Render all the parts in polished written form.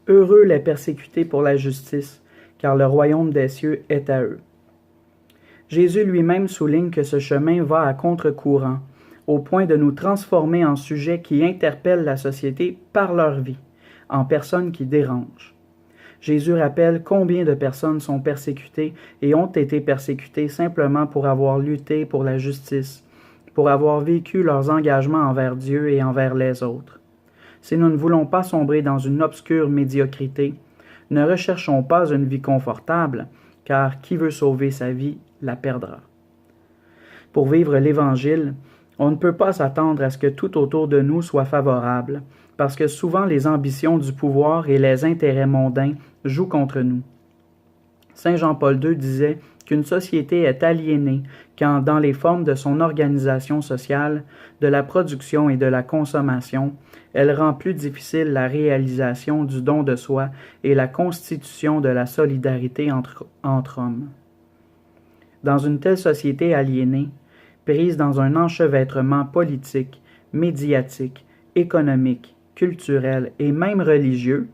Heureux les persécutés pour la justice, car le royaume des cieux est à eux. Jésus lui-même souligne que ce chemin va à contre-courant, au point de nous transformer en sujets qui interpellent la société par leur vie, en personnes qui dérangent. Jésus rappelle combien de personnes sont persécutées et ont été persécutées simplement pour avoir lutté pour la justice, pour avoir vécu leurs engagements envers Dieu et envers les autres. Si nous ne voulons pas sombrer dans une obscure médiocrité, ne recherchons pas une vie confortable, car qui veut sauver sa vie la perdra. Pour vivre l'Évangile, on ne peut pas s'attendre à ce que tout autour de nous soit favorable, parce que souvent les ambitions du pouvoir et les intérêts mondains jouent contre nous. Saint Jean-Paul II disait qu'une société est aliénée quand, dans les formes de son organisation sociale, de la production et de la consommation, elle rend plus difficile la réalisation du don de soi et la constitution de la solidarité entre hommes. Dans une telle société aliénée, prise dans un enchevêtrement politique, médiatique, économique, culturel et même religieux,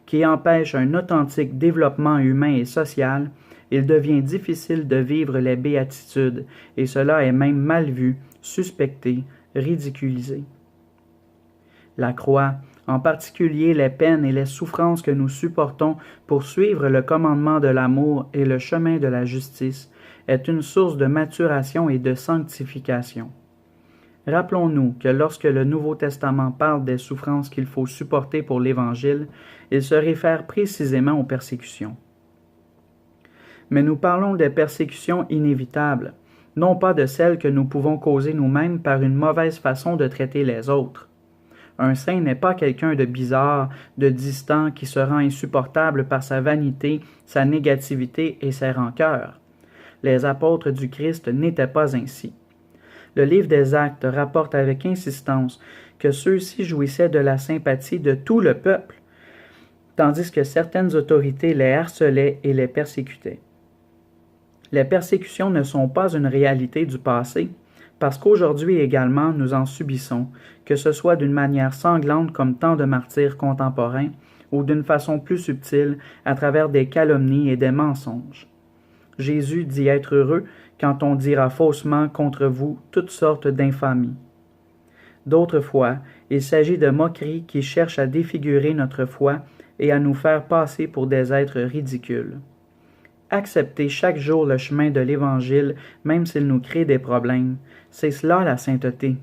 qui empêche un authentique développement humain et social, il devient difficile de vivre les béatitudes, et cela est même mal vu, suspecté, ridiculisé. La croix, en particulier les peines et les souffrances que nous supportons pour suivre le commandement de l'amour et le chemin de la justice, est une source de maturation et de sanctification. Rappelons-nous que lorsque le Nouveau Testament parle des souffrances qu'il faut supporter pour l'Évangile, il se réfère précisément aux persécutions. Mais nous parlons des persécutions inévitables, non pas de celles que nous pouvons causer nous-mêmes par une mauvaise façon de traiter les autres. Un saint n'est pas quelqu'un de bizarre, de distant, qui se rend insupportable par sa vanité, sa négativité et ses rancœurs. Les apôtres du Christ n'étaient pas ainsi. Le livre des Actes rapporte avec insistance que ceux-ci jouissaient de la sympathie de tout le peuple, tandis que certaines autorités les harcelaient et les persécutaient. Les persécutions ne sont pas une réalité du passé, parce qu'aujourd'hui également nous en subissons, que ce soit d'une manière sanglante comme tant de martyrs contemporains, ou d'une façon plus subtile à travers des calomnies et des mensonges. Jésus dit être heureux quand on dira faussement contre vous toutes sortes d'infamies. D'autres fois, il s'agit de moqueries qui cherchent à défigurer notre foi et à nous faire passer pour des êtres ridicules. Accepter chaque jour le chemin de l'Évangile, même s'il nous crée des problèmes, c'est cela la sainteté.